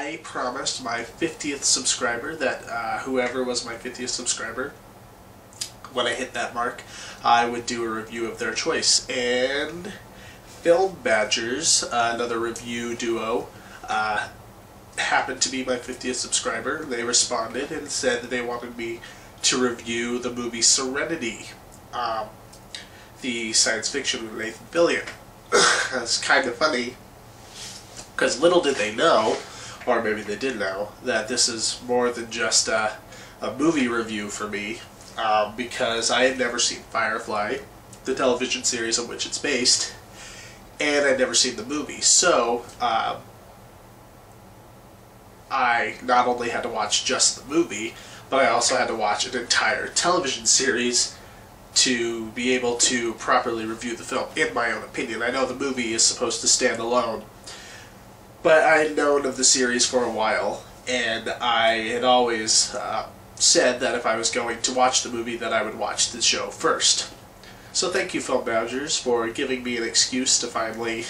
I promised my 50th subscriber that whoever was my 50th subscriber, when I hit that mark, I would do a review of their choice. And FIlmBadgers, another review duo, happened to be my 50th subscriber. They responded and said that they wanted me to review the movie Serenity, the science fiction with Nathan Fillion. That's kind of funny, because little did they know, or maybe they did know, that this is more than just a movie review for me, because I had never seen Firefly, the television series on which it's based, and I'd never seen the movie. So I not only had to watch just the movie, but I also had to watch an entire television series to be able to properly review the film, in my own opinion. I know the movie is supposed to stand alone, but I had known of the series for a while, and I had always said that if I was going to watch the movie, that I would watch the show first. So thank you, FIlmBadgers, for giving me an excuse to finally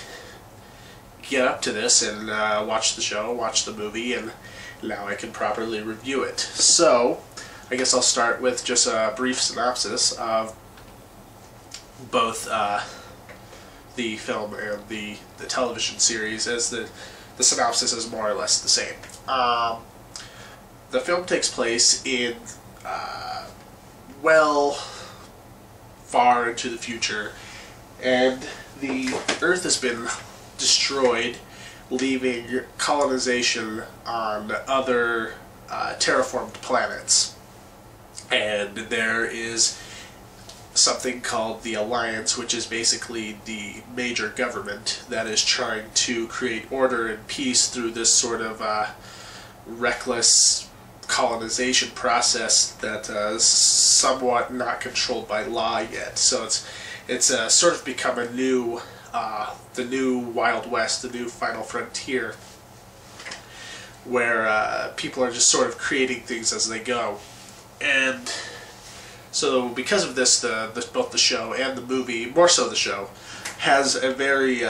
get up to this and watch the show, watch the movie, and now I can properly review it. So I guess I'll start with just a brief synopsis of both the film and the television series, as the synopsis is more or less the same. The film takes place in, well, far into the future, and the Earth has been destroyed, leaving colonization on other terraformed planets. And there is something called the Alliance, which is basically the major government that is trying to create order and peace through this sort of reckless colonization process that is somewhat not controlled by law yet. So it's sort of become a new, the new Wild West, the new final frontier, where people are just sort of creating things as they go. And so because of this, both the show and the movie, more so the show, has a very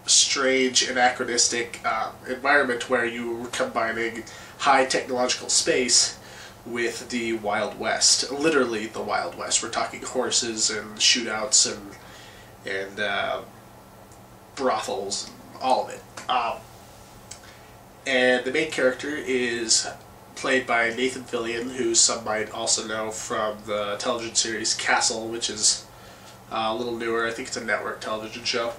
strange, anachronistic environment where you are combining high technological space with the Wild West. Literally the Wild West. We're talking horses and shootouts and brothels, and all of it. And the main character is played by Nathan Fillion, who some might also know from the television series Castle, which is a little newer. I think it's a network television show.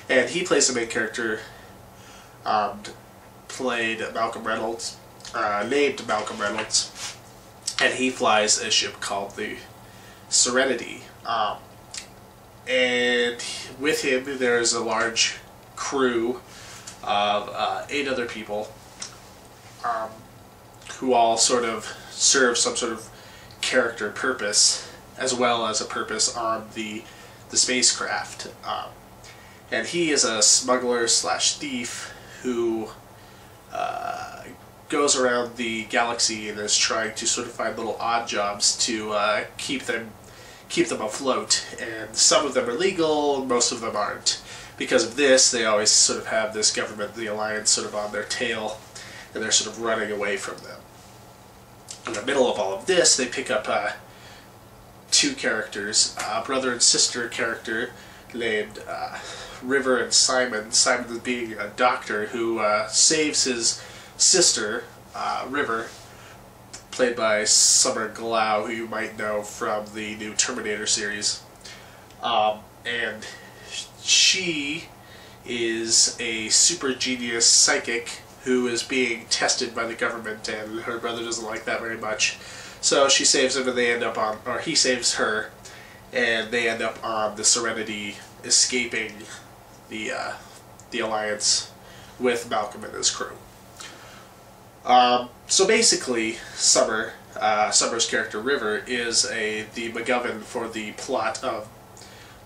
And he plays the main character, played Malcolm Reynolds, named Malcolm Reynolds, and he flies a ship called the Serenity. And with him there's a large crew of 8 other people, who all sort of serve some sort of character purpose, as well as a purpose on the spacecraft. And he is a smuggler slash thief who goes around the galaxy and is trying to sort of find little odd jobs to keep them afloat. And some of them are legal, most of them aren't. Because of this, they always sort of have this government, the Alliance, sort of on their tail, and they're sort of running away from them. In the middle of all of this, they pick up 2 characters, a brother and sister character named River and Simon. Simon being a doctor who saves his sister, River, played by Summer Glau, who you might know from the new Terminator series. And she is a super genius psychic who is being tested by the government, and her brother doesn't like that very much. So she saves him, and they end up on, or he saves her, and they end up on the Serenity, escaping the Alliance with Malcolm and his crew. So basically, Summer's character River is the MacGuffin for the plot of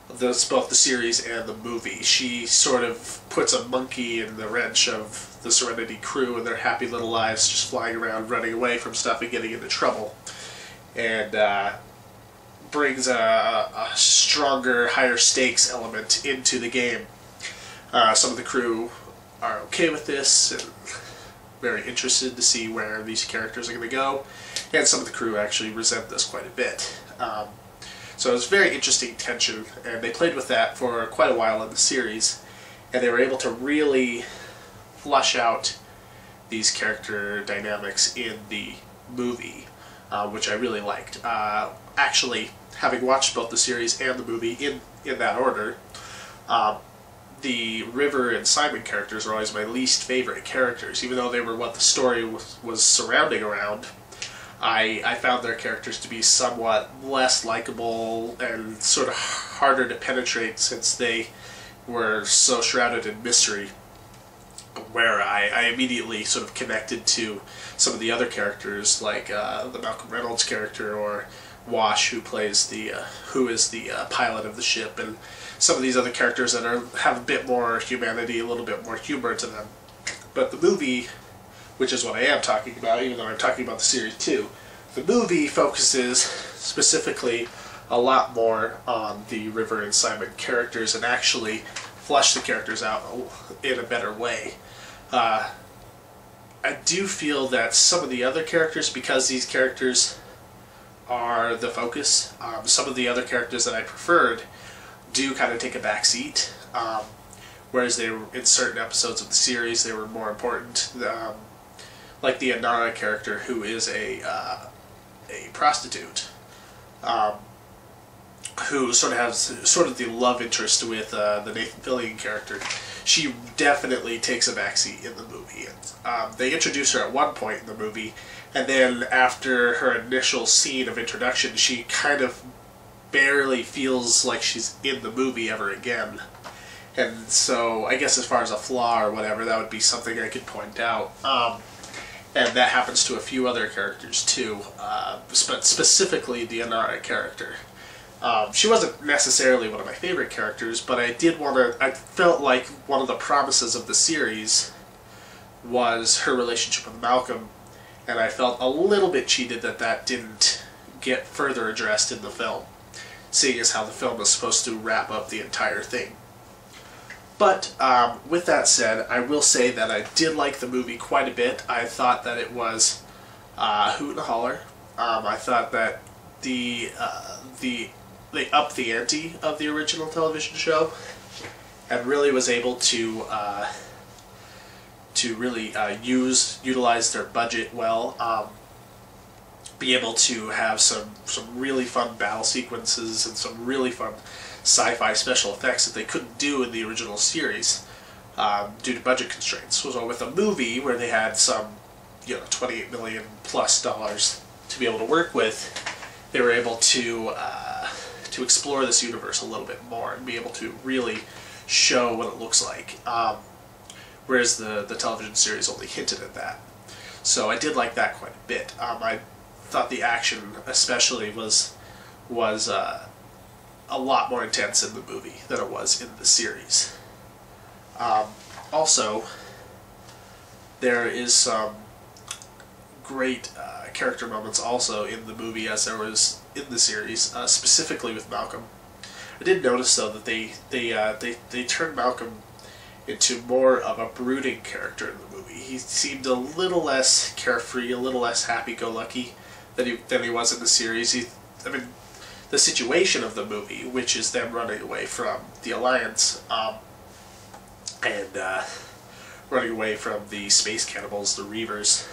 both the series and the movie. She sort of puts a monkey in the wrench of the Serenity crew and their happy little lives, just flying around, running away from stuff and getting into trouble, and brings a stronger, higher stakes element into the game. Some of the crew are okay with this and very interested to see where these characters are going to go, and some of the crew actually resent this quite a bit. So it was very interesting tension, and they played with that for quite a while in the series, and they were able to really flush out these character dynamics in the movie, which I really liked. Actually, having watched both the series and the movie in that order, the River and Simon characters are always my least favorite characters, even though they were what the story was surrounding around. I found their characters to be somewhat less likable and sort of harder to penetrate since they were so shrouded in mystery, where I immediately sort of connected to some of the other characters, like the Malcolm Reynolds character, or Wash, who is the pilot of the ship, and some of these other characters that have a bit more humanity, a little bit more humor to them. But the movie, which is what I am talking about, even though I'm talking about the series too, the movie focuses specifically a lot more on the River and Simon characters and actually flesh the characters out in a better way. I do feel that some of the other characters, because these characters are the focus, some of the other characters that I preferred do kind of take a back seat, whereas they were, in certain episodes of the series, they were more important. Like the Anara character, who is a prostitute, who sort of has the love interest with the Nathan Fillion character. She definitely takes a backseat in the movie. They introduce her at one point in the movie, and then after her initial scene of introduction, she kind of barely feels like she's in the movie ever again. And so I guess as far as a flaw or whatever, that would be something I could point out. And that happens to a few other characters too, but specifically the Anara character. She wasn't necessarily one of my favorite characters, but I felt like one of the promises of the series was her relationship with Malcolm, and I felt a little bit cheated that didn't get further addressed in the film, seeing as how the film is supposed to wrap up the entire thing. But with that said, I will say that I did like the movie quite a bit. I thought that it was hoot and holler. I thought that they upped the ante of the original television show, and really was able to really utilize their budget well. Be able to have some really fun battle sequences and some really fun sci-fi special effects that they couldn't do in the original series due to budget constraints. So with a movie where they had some, $28 million plus to be able to work with, they were able to explore this universe a little bit more and be able to really show what it looks like. Whereas the television series only hinted at that. So I did like that quite a bit. I thought the action especially was a lot more intense in the movie than it was in the series. Also, there is some great character moments also in the movie as there was in the series, specifically with Malcolm. I did notice though that they turned Malcolm into more of a brooding character in the movie. He seemed a little less carefree, a little less happy-go-lucky than he was in the series. The situation of the movie, which is them running away from the Alliance, and running away from the space cannibals, the Reavers,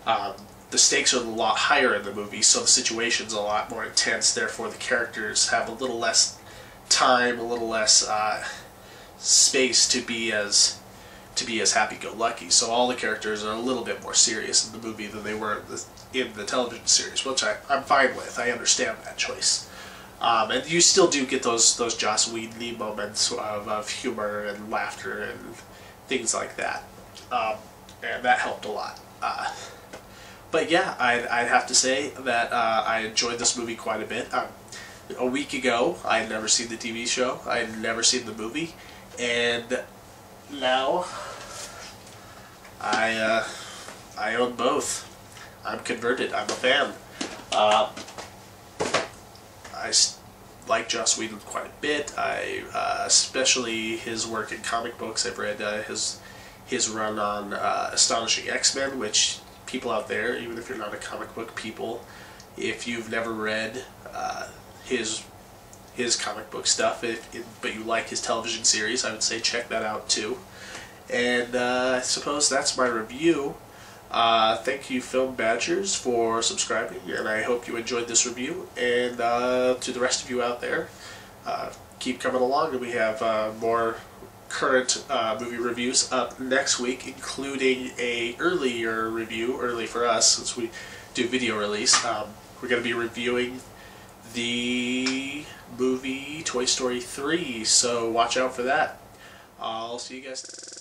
the stakes are a lot higher in the movie, so the situation's a lot more intense, therefore the characters have a little less time, a little less space to be as happy-go-lucky. So all the characters are a little bit more serious in the movie than they were in the television series, which I'm fine with. I understand that choice. And you still do get those Joss Whedon moments of humor and laughter and things like that. And that helped a lot. But yeah, I'd have to say that I enjoyed this movie quite a bit. A week ago, I had never seen the TV show. I had never seen the movie. And now I own both. I'm converted. I'm a fan. I like Joss Whedon quite a bit. Especially his work in comic books. I've read his run on Astonishing X-Men, which people out there, even if you're not a comic book people, if you've never read his comic book stuff, but you like his television series, I would say check that out too. And I suppose that's my review. Thank you, FIlmBadgers, for subscribing, and I hope you enjoyed this review. And to the rest of you out there, keep coming along, and we have more current movie reviews up next week, including a earlier review, early for us since we do video release. We're going to be reviewing the movie Toy Story 3, so watch out for that. I'll see you guys.